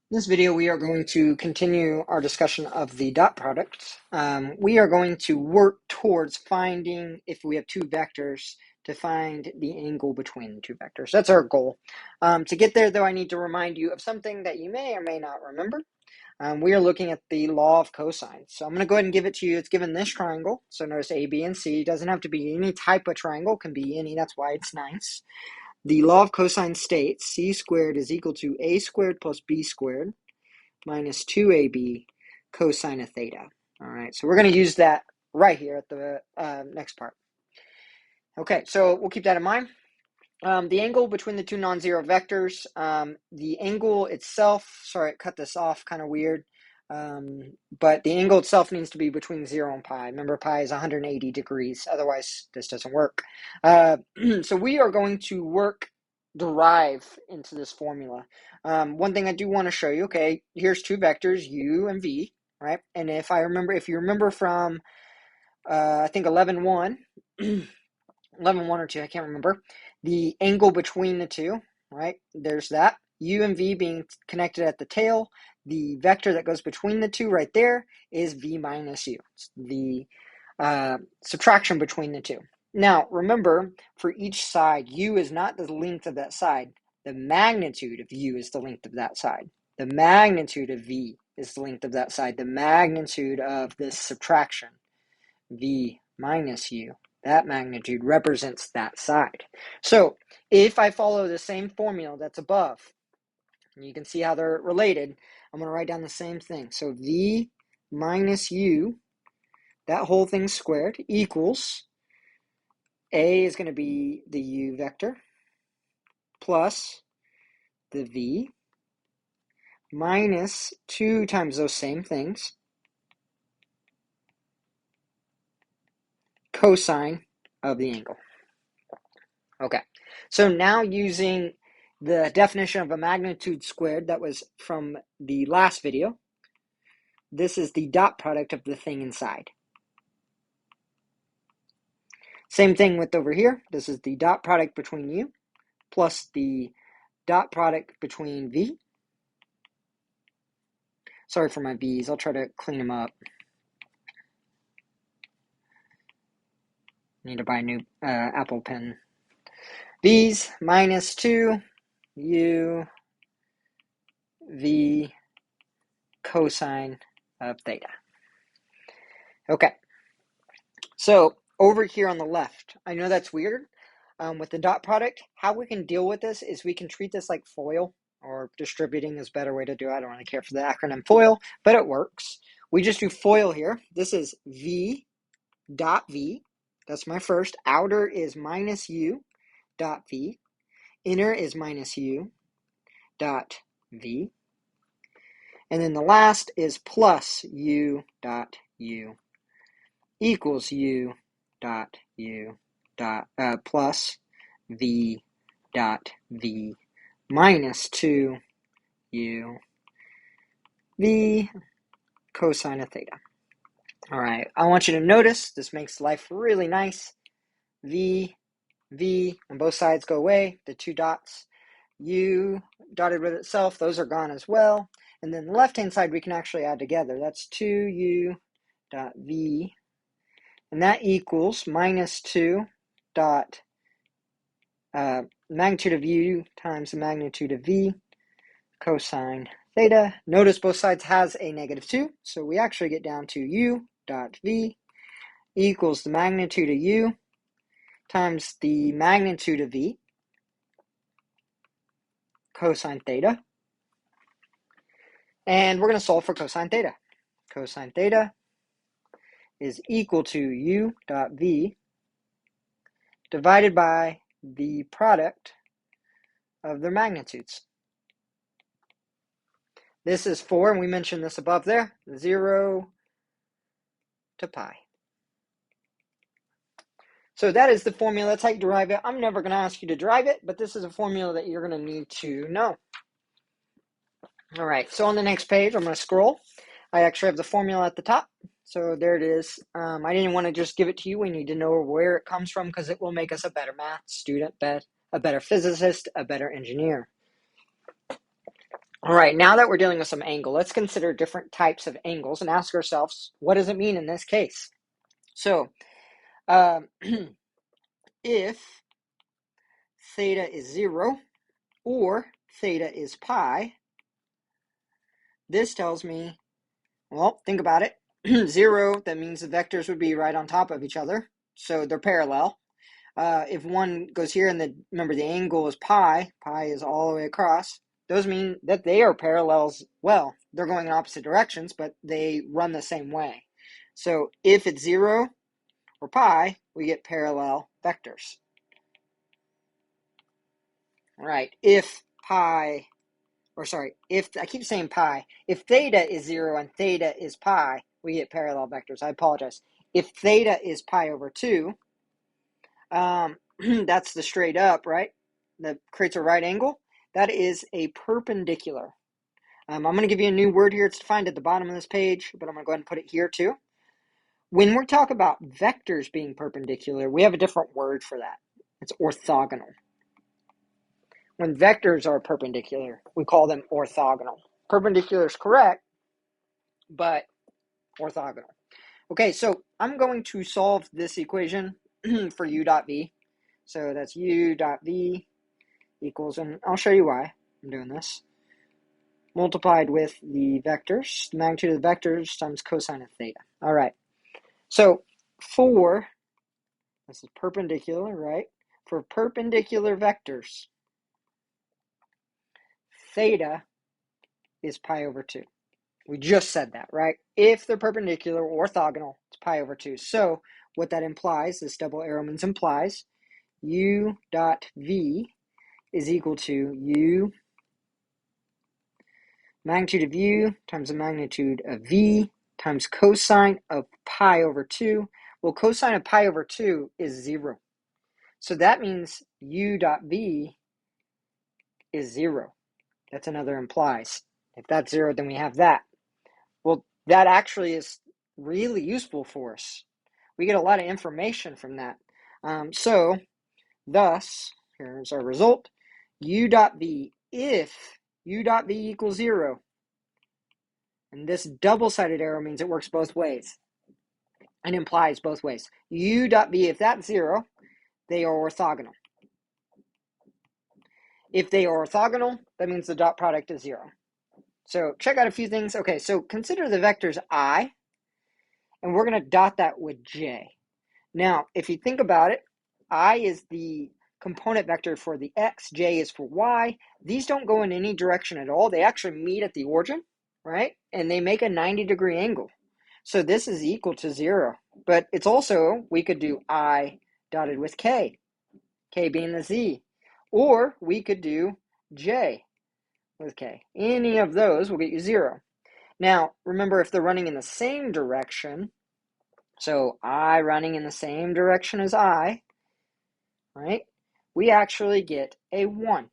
In this video, we are going to continue our discussion of the dot product. We are going to work towards finding, if we have two vectors, to find the angle between the two vectors. That's our goal. To get there, though, I need to remind you of something that you may or may not remember. We are looking at the law of cosine. So I'm going to go ahead and give it to you. It's given this triangle. So notice A, B, and C. It doesn't have to be any type of triangle. It can be any. That's why it's nice. The law of cosine states C squared is equal to A squared plus B squared minus 2ab cosine of theta. All right, so we're going to use that right here at the next part. Okay, so we'll keep that in mind. The angle between the two non-zero vectors, the angle itself, sorry, I cut this off kind of weird, but the angle itself needs to be between 0 and pi. Remember, pi is 180 degrees, otherwise this doesn't work. So we are going to derive into this formula. One thing I do want to show you, okay, here's two vectors, u and v, right? And if you remember from, I think 11.1, 11.1 or 2, I can't remember, the angle between the two, right? There's that. U and V being connected at the tail. The vector that goes between the two right there is V minus U. It's the subtraction between the two. Now, remember, for each side, U is not the length of that side. The magnitude of U is the length of that side. The magnitude of V is the length of that side. The magnitude of this subtraction, V minus U, that magnitude represents that side. So if I follow the same formula that's above, and you can see how they're related, I'm going to write down the same thing. So V minus U, that whole thing squared, equals A is going to be the U vector plus the V minus 2 times those same things, cosine of the angle. Okay, so now using the definition of a magnitude squared that was from the last video, this is the dot product of the thing inside. Same thing with over here. This is the dot product between U plus the dot product between V. Sorry for my V's. I'll try to clean them up. Need to buy a new Apple pen. V's minus 2 U V cosine of theta. Okay, so over here on the left, I know that's weird. With the dot product, how we can deal with this is we can treat this like FOIL, or distributing is a better way to do it. I don't really care for the acronym FOIL, but it works. We just do FOIL here. This is V dot V. That's my first. Outer is minus U dot V. Inner is minus U dot V. And then the last is plus U dot U equals U dot U dot plus V dot V minus 2 U V cosine of theta. All right, I want you to notice, this makes life really nice. V, V, on both sides go away, the two dots. U dotted with itself, those are gone as well. And then the left-hand side we can actually add together. That's 2U dot V, and that equals minus 2 dot magnitude of U times the magnitude of V cosine theta. Notice both sides has a negative 2, so we actually get down to U dot V equals the magnitude of U times the magnitude of V cosine theta. And we're going to solve for cosine theta. Cosine theta is equal to U dot V divided by the product of their magnitudes. This is 4, and we mentioned this above there, 0 to pi. So that is the formula. That's how you derive it. I'm never going to ask you to derive it, but this is a formula that you're going to need to know. All right, so on the next page, I'm going to scroll. I actually have the formula at the top. So there it is. I didn't want to just give it to you. We need to know where it comes from because it will make us a better math student, a better physicist, a better engineer. All right, now that we're dealing with some angle, let's consider different types of angles and ask ourselves, what does it mean in this case? So, if theta is 0 or theta is pi, this tells me, well, think about it. 0, that means the vectors would be right on top of each other, so they're parallel. If one goes here and remember the angle is pi is all the way across, those mean that they are parallels. Well, they're going in opposite directions, but they run the same way. So if it's 0 or pi, we get parallel vectors. All right, if I keep saying pi, if theta is 0 and theta is pi, we get parallel vectors. I apologize. If theta is pi over 2, that's the straight up, right? That creates a right angle. That is a perpendicular. I'm going to give you a new word here. It's defined at the bottom of this page, but I'm going to go ahead and put it here too. When we talk about vectors being perpendicular, we have a different word for that. It's orthogonal. When vectors are perpendicular, we call them orthogonal. Perpendicular is correct, but orthogonal. Okay, so I'm going to solve this equation for u dot v. So that's u dot v equals, and I'll show you why I'm doing this, multiplied with the vectors, the magnitude of the vectors times cosine of theta. All right, so this is perpendicular, right? For perpendicular vectors, theta is pi over 2. We just said that, right? If they're perpendicular or orthogonal, it's pi over 2. So what that implies, this double arrow means implies, u dot v is equal to u magnitude of u times the magnitude of v times cosine of pi over 2. Well, cosine of pi over 2 is 0. So that means u dot v is 0. That's another implies. If that's 0, then we have that. Well, that actually is really useful for us. We get a lot of information from that. So, thus, here's our result. U dot v, if u dot v equals 0, and this double-sided arrow means it works both ways. It implies both ways. U dot v, if that's 0, they are orthogonal. If they are orthogonal, that means the dot product is 0. So check out a few things. Okay, so consider the vectors I, and we're going to dot that with j. Now, if you think about it, I is the component vector for the x, j is for y. These don't go in any direction at all. They actually meet at the origin, right? And they make a 90-degree angle. So this is equal to 0. But it's also, we could do I dotted with k being the z. Or we could do j with k. Any of those will get you 0. Now, remember, if they're running in the same direction, so I running in the same direction as I, right, we actually get a 1. If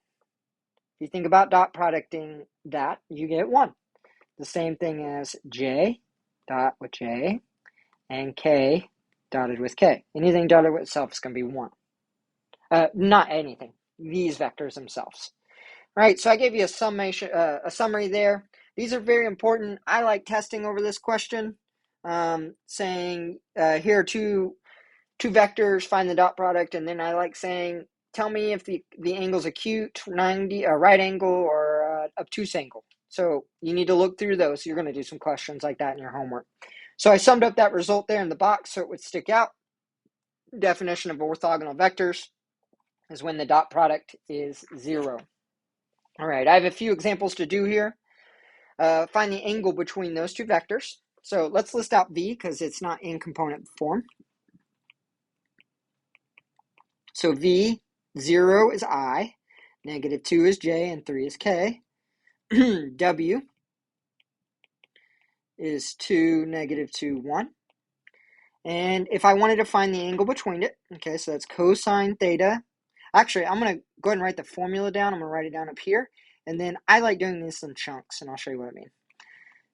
you think about dot producting that, you get 1. The same thing as j dot with j and k dotted with k. Anything dotted with itself is going to be 1. Not anything. These vectors themselves. All right, so I gave you a summary there. These are very important. I like testing over this question, saying here are two vectors, find the dot product, and then I like saying, tell me if the angle's acute, 90, right angle, or obtuse angle. So you need to look through those. You're going to do some questions like that in your homework. So I summed up that result there in the box so it would stick out. Definition of orthogonal vectors is when the dot product is 0. All right, I have a few examples to do here. Find the angle between those two vectors. So let's list out v because it's not in component form. So v, 0 is I, -2 is j, and 3 is k. W is 2, -2, 1. And if I wanted to find the angle between it, okay, so that's cosine theta. Actually, I'm going to go ahead and write the formula down. I'm going to write it down up here. And then I like doing this in chunks, and I'll show you what I mean.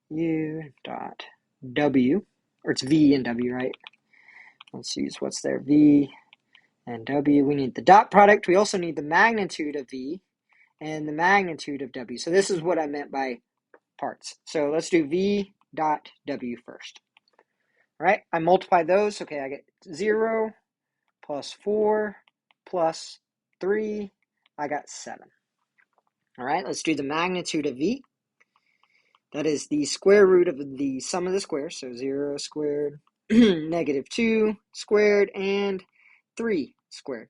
U dot W, or it's V and W, right? Let's use what's there, V and W. We need the dot product. We also need the magnitude of V and the magnitude of W. So this is what I meant by parts. So let's do V dot W first. All right, I multiply those. Okay, I get 0 plus 4 plus 3. I got 7. All right, let's do the magnitude of V. That is the square root of the sum of the squares. So 0 squared, negative 2 squared, and 3 squared.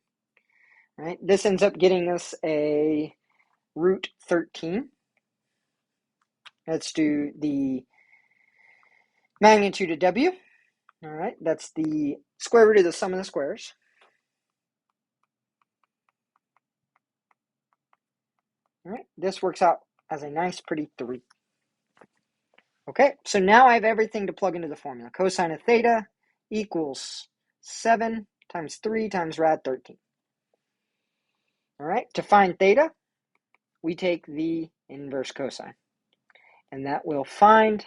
All right, this ends up getting us a root 13. Let's do the magnitude of W. All right, that's the square root of the sum of the squares. All right, this works out as a nice, pretty 3. Okay, so now I have everything to plug into the formula. Cosine of theta equals 7 times 3 times rad 13. All right, to find theta, we take the inverse cosine, and that will find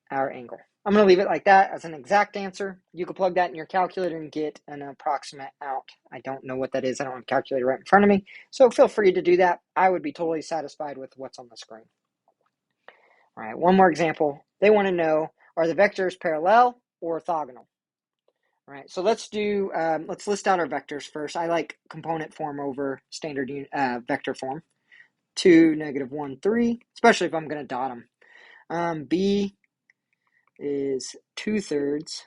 our angle. I'm going to leave it like that as an exact answer. You can plug that in your calculator and get an approximate out. I don't know what that is. I don't have a calculator right in front of me, so feel free to do that. I would be totally satisfied with what's on the screen. All right, one more example. They want to know, are the vectors parallel or orthogonal? All right, so let's list out our vectors first. I like component form over standard vector form. 2, -1, 3, especially if I'm going to dot them. B is 2/3,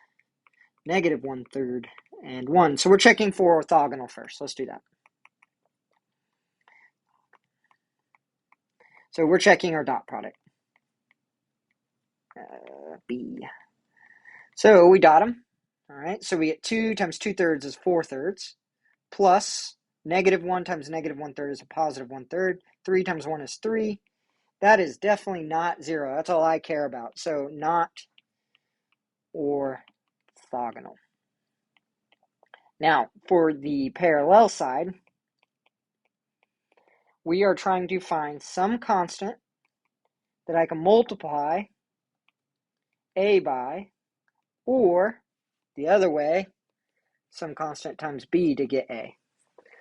-1/3, and 1. So we're checking for orthogonal first. Let's do that. So we're checking our dot product. B. So we dot them. All right, so we get 2 times 2/3 is 4/3, plus -1 times -1/3 is a +1/3. 3 times 1 is 3. That is definitely not 0. That's all I care about. So not orthogonal. Now, for the parallel side, we are trying to find some constant that I can multiply A by, or the other way, some constant times B to get A.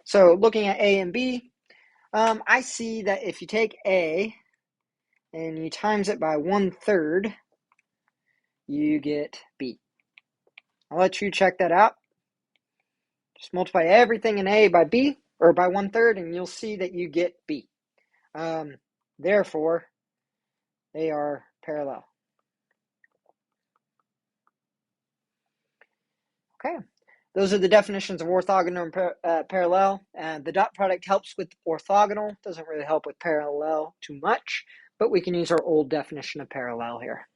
So looking at A and B, I see that if you take A and you times it by 1/3, you get B. I'll let you check that out. Just multiply everything in A by B, or by 1/3, and you'll see that you get B. Therefore, they are parallel. Okay, those are the definitions of orthogonal and parallel. The dot product helps with orthogonal, doesn't really help with parallel too much, but we can use our old definition of parallel here.